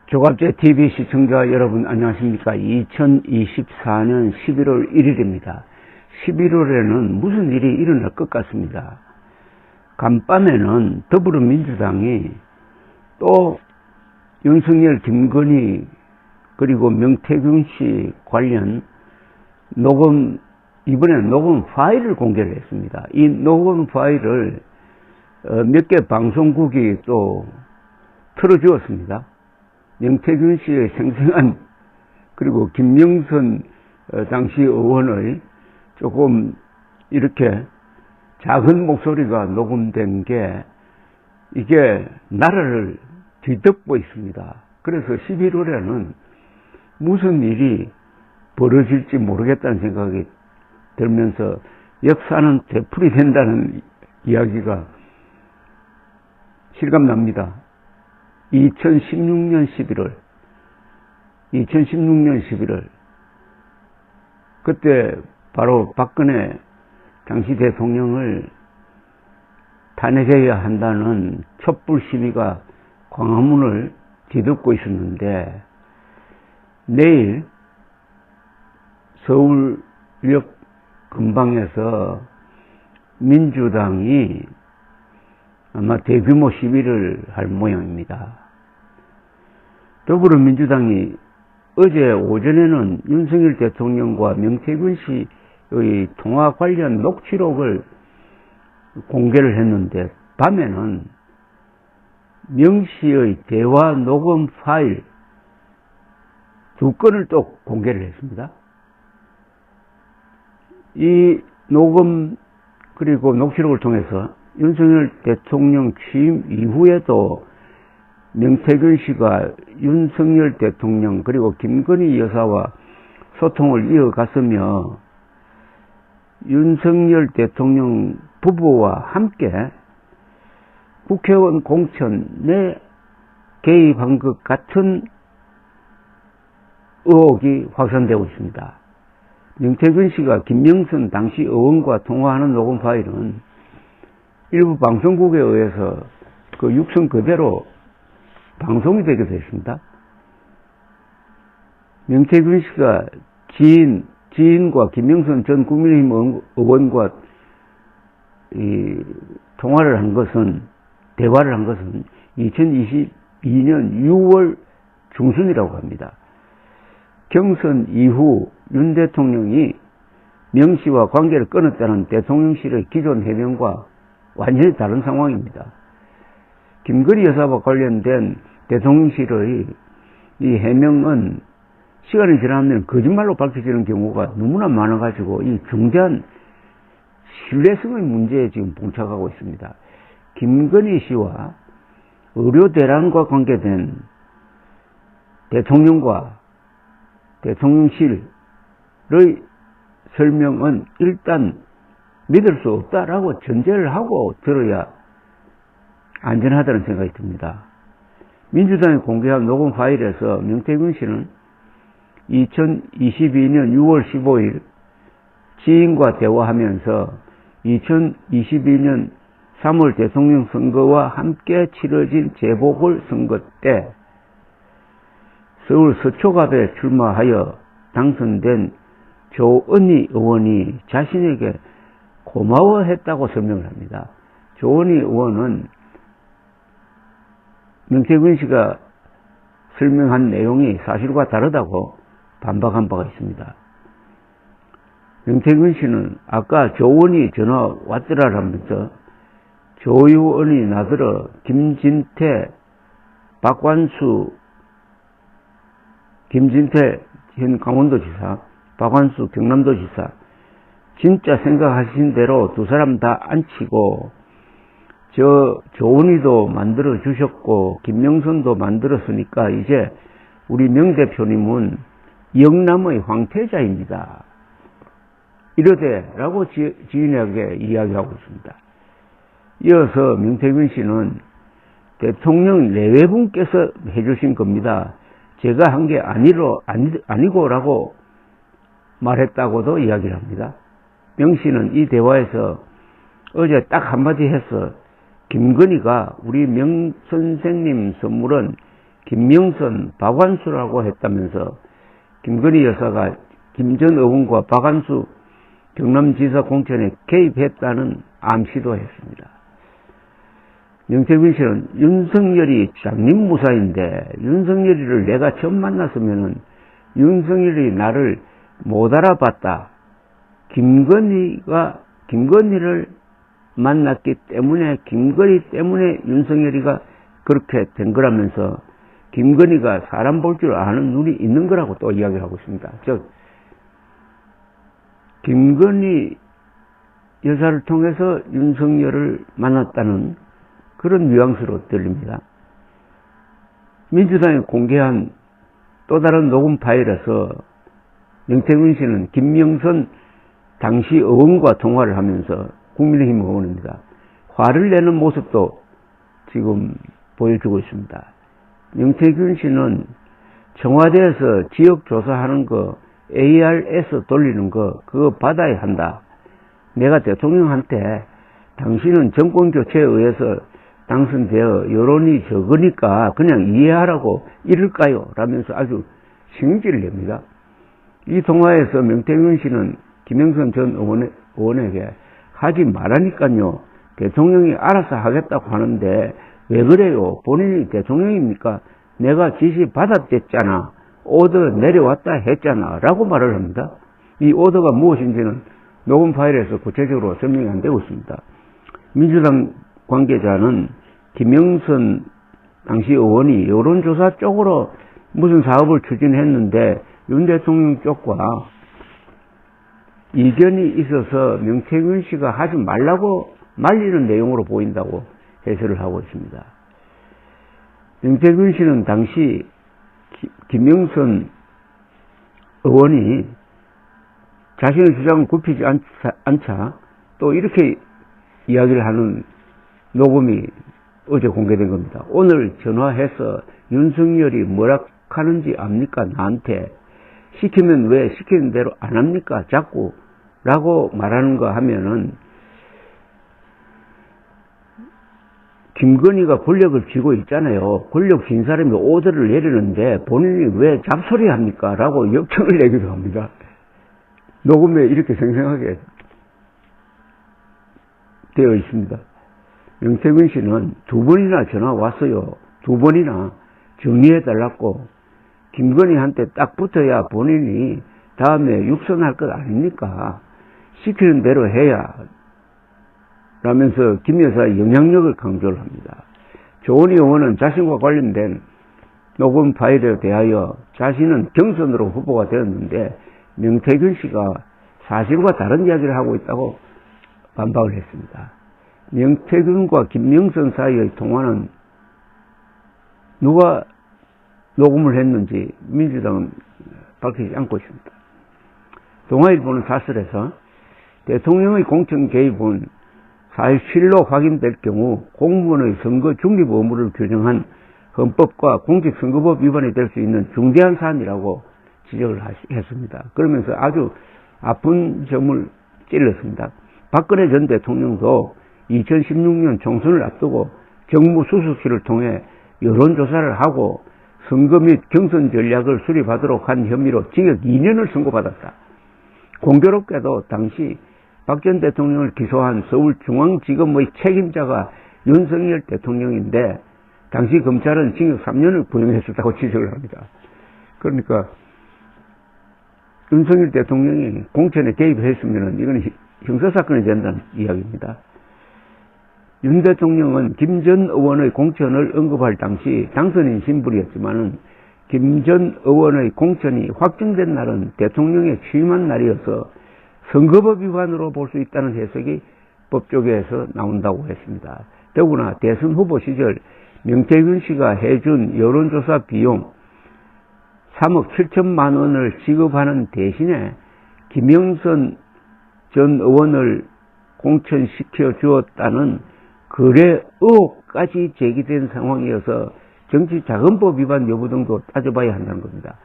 조갑제 TV 시청자 여러분 안녕하십니까. 2024년 11월 1일입니다. 11월에는 무슨 일이 일어날 것 같습니다. 간밤에는 더불어민주당이 또 윤석열, 김건희 그리고 명태균 씨 관련 이번에 녹음 파일을 공개를 했습니다. 이 녹음 파일을 몇 개 방송국이 또 틀어주었습니다. 명태균 씨의 생생한, 그리고 김명선 당시 의원의 조금 이렇게 작은 목소리가 녹음된 게 이게 나라를 뒤덮고 있습니다. 그래서 11월에는 무슨 일이 벌어질지 모르겠다는 생각이 들면서 역사는 되풀이된다는 이야기가 실감납니다. 2016년 11월 그때 바로 박근혜 당시 대통령을 탄핵해야 한다는 촛불 시위가 광화문을 뒤덮고 있었는데, 내일 서울역 근방에서 민주당이 아마 대규모 시위를 할 모양입니다. 더불어민주당이 어제 오전에는 윤석열 대통령과 명태균 씨의 통화 관련 녹취록을 공개를 했는데, 밤에는 명 씨의 대화 녹음 파일 2건을 또 공개를 했습니다. 이 녹음 그리고 녹취록을 통해서 윤석열 대통령 취임 이후에도 명태균 씨가 윤석열 대통령 그리고 김건희 여사와 소통을 이어갔으며, 윤석열 대통령 부부와 함께 국회의원 공천에 개입한 것 같은 의혹이 확산되고 있습니다. 명태균 씨가 김명선 당시 의원과 통화하는 녹음 파일은 일부 방송국에 의해서 그 육성 그대로 방송이 되기도 했습니다. 명태균 씨가 지인과 김명선 전 국민의힘 의원과 대화를 한 것은 2022년 6월 중순이라고 합니다. 경선 이후 윤 대통령이 명 씨와 관계를 끊었다는 대통령실의 기존 해명과 완전히 다른 상황입니다. 김건희 여사와 관련된 대통령실의 이 해명은 시간이 지나면 거짓말로 밝혀지는 경우가 너무나 많아가지고 이 중대한 신뢰성의 문제에 지금 봉착하고 있습니다. 김건희 씨와 의료 대란과 관계된 대통령과 대통령실의 설명은 일단 믿을 수 없다라고 전제를 하고 들어야 안전하다는 생각이 듭니다. 민주당이 공개한 녹음 파일에서 명태균 씨는 2022년 6월 15일 지인과 대화하면서 2022년 3월 대통령 선거와 함께 치러진 재보궐선거 때 서울 서초갑에 출마하여 당선된 조은희 의원이 자신에게 고마워했다고 설명을 합니다. 조은희 의원은 명태균 씨가 설명한 내용이 사실과 다르다고 반박한 바가 있습니다. 명태균 씨는 아까 조은희 전화 왔더라라면서 조유은이 나더러 김진태 현 강원도지사, 박완수 경남도지사 진짜 생각하신 대로 두 사람 다 앉히고 조은희도 만들어 주셨고 김명선도 만들었으니까 이제 우리 명 대표님은 영남의 황태자입니다. 이러되라고 지인에게 이야기하고 있습니다. 이어서 명태균 씨는 대통령 내외분께서 해주신 겁니다. 제가 한 게 아니고라고 말했다고도 이야기를 합니다. 명 씨는 이 대화에서 어제 딱 한마디 해서 김건희가 우리 명 선생님 선물은 김명선, 박완수라고 했다면서 김건희 여사가 김 전 의원과 박완수 경남지사 공천에 개입했다는 암시도 했습니다. 명태균 씨는 윤석열이 장님무사인데 윤석열이를 내가 처음 만났으면은 윤석열이 나를 못 알아봤다. 김건희를 만났기 때문에 김건희 때문에 윤석열이가 그렇게 된 거라면서 김건희가 사람 볼 줄 아는 눈이 있는 거라고 또 이야기를 하고 있습니다. 즉 김건희 여사를 통해서 윤석열을 만났다는 그런 뉘앙스로 들립니다. 민주당이 공개한 또 다른 녹음 파일에서 명태균 씨는 김명선 당시 의원과 통화를 하면서 국민의힘 의원입니다. 화를 내는 모습도 지금 보여주고 있습니다. 명태균 씨는 청와대에서 지역 조사하는 거, ARS 돌리는 거, 그거 받아야 한다. 내가 대통령한테 당신은 정권 교체에 의해서 당선되어 여론이 적으니까 그냥 이해하라고 이럴까요? 라면서 아주 승질을 냅니다. 이 통화에서 명태균 씨는 김영선 전 의원에게 하지 말라니까요. 대통령이 알아서 하겠다고 하는데 왜 그래요? 본인이 대통령입니까? 내가 지시 받았댔잖아. 오더 내려왔다 했잖아. 라고 말을 합니다. 이 오더가 무엇인지는 녹음 파일에서 구체적으로 설명이 안 되고 있습니다. 민주당 관계자는 김영선 당시 의원이 여론조사 쪽으로 무슨 사업을 추진했는데 윤 대통령 쪽과 이견이 있어서 명태균 씨가 하지 말라고 말리는 내용으로 보인다고 해설을 하고 있습니다. 명태균 씨는 당시 김영선 의원이 자신의 주장을 굽히지 않자 또 이렇게 이야기를 하는 녹음이 어제 공개된 겁니다. 오늘 전화해서 윤석열이 뭐라 하는지 압니까? 나한테. 시키면 왜 시키는 대로 안 합니까? 자꾸. 라고 말하는 거 하면은 김건희가 권력을 쥐고 있잖아요. 권력 쥔 사람이 오더를 내리는데 본인이 왜 잡소리 합니까? 라고 역청을 내기도 합니다. 녹음에 이렇게 생생하게 되어 있습니다. 명태균 씨는 2번이나 전화 왔어요. 2번이나 정리해달라고. 김건희한테 딱 붙어야 본인이 다음에 육선할 것 아닙니까? 시키는 대로 해야. 라면서 김 여사의 영향력을 강조를 합니다. 조은희 의원은 자신과 관련된 녹음 파일에 대하여 자신은 경선으로 후보가 되었는데 명태균 씨가 사실과 다른 이야기를 하고 있다고 반박을 했습니다. 명태균과 김명선 사이의 통화는 누가 녹음을 했는지 민주당은 밝히지 않고 있습니다. 동아일보는 사설에서 대통령의 공천 개입은 4.17로 확인될 경우 공무원의 선거 중립 의무를 규정한 헌법과 공직선거법 위반이 될 수 있는 중대한 사안이라고 지적을 했습니다. 그러면서 아주 아픈 점을 찔렀습니다. 박근혜 전 대통령도 2016년 총선을 앞두고 정무수석실을 통해 여론조사를 하고 선거 및 경선 전략을 수립하도록 한 혐의로 징역 2년을 선고받았다. 공교롭게도 당시 박 전 대통령을 기소한 서울중앙지검의 책임자가 윤석열 대통령인데 당시 검찰은 징역 3년을 구형했었다고 지적을 합니다. 그러니까 윤석열 대통령이 공천에 개입했으면 이건 형사사건이 된다는 이야기입니다. 윤 대통령은 김 전 의원의 공천을 언급할 당시 당선인 신분이었지만은 김 전 의원의 공천이 확정된 날은 대통령에 취임한 날이어서 선거법 위반으로 볼 수 있다는 해석이 법조계에서 나온다고 했습니다. 더구나 대선 후보 시절 명태균 씨가 해준 여론조사 비용 3억 7천만 원을 지급하는 대신에 김영선 전 의원을 공천시켜 주었다는 거래 의혹까지 제기된 상황이어서 정치자금법 위반 여부 등도 따져봐야 한다는 겁니다.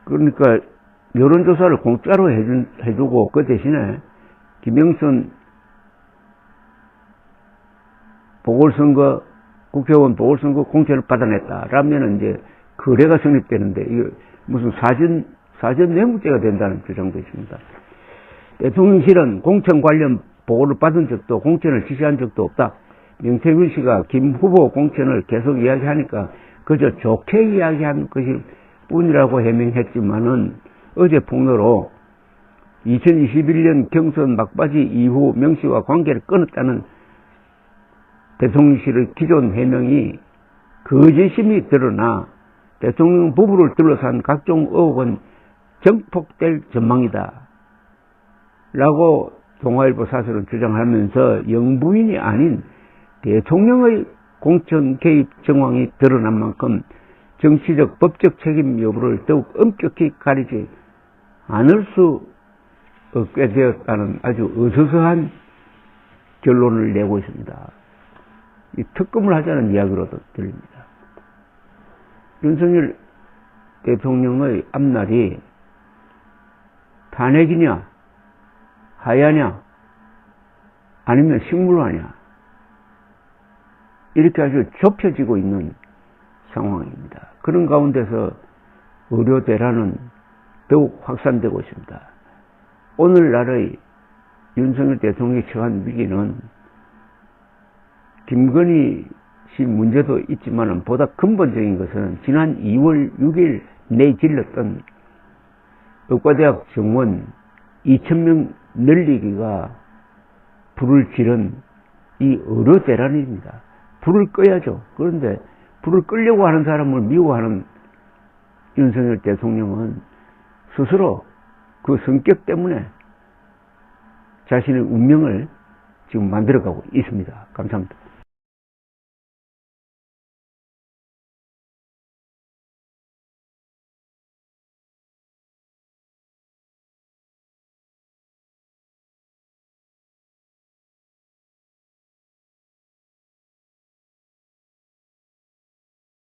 그러니까 여론조사를 공짜로 해주고 그 대신에 김영선 보궐선거 국회의원 보궐선거 공천을 받아냈다. 라면 이제 거래가 성립되는데, 이거 무슨 사전 뇌물죄가 된다는 주장도 있습니다. 대통령실은 공천 관련 보고를 받은 적도 공천을 지시한 적도 없다. 명태균 씨가 김 후보 공천을 계속 이야기하니까 그저 좋게 이야기한 것일 뿐이라고 해명했지만은 어제 폭로로 2021년 경선 막바지 이후 명 씨와 관계를 끊었다는 대통령실의 기존 해명이 거짓임이 드러나 대통령 부부를 둘러싼 각종 의혹은 정폭될 전망이다. 라고 동아일보 사설은 주장하면서 영부인이 아닌 대통령의 공천 개입 정황이 드러난 만큼 정치적 법적 책임 여부를 더욱 엄격히 가리지 않을 수 없게 되었다는 아주 어수선한 결론을 내고 있습니다. 이 특검을 하자는 이야기로도 들립니다. 윤석열 대통령의 앞날이 탄핵이냐, 하야냐, 아니면 식물화냐, 이렇게 아주 좁혀지고 있는 상황입니다. 그런 가운데서 의료 대란은 더욱 확산되고 있습니다. 오늘날의 윤석열 대통령이 처한 위기는 김건희 씨 문제도 있지만 보다 근본적인 것은 지난 2월 6일 내질렀던 의과대학 정원 2,000명 늘리기가 불을 지른 이 의료 대란입니다. 불을 꺼야죠. 그런데 불을 끄려고 하는 사람을 미워하는 윤석열 대통령은 스스로 그 성격 때문에 자신의 운명을 지금 만들어가고 있습니다. 감사합니다.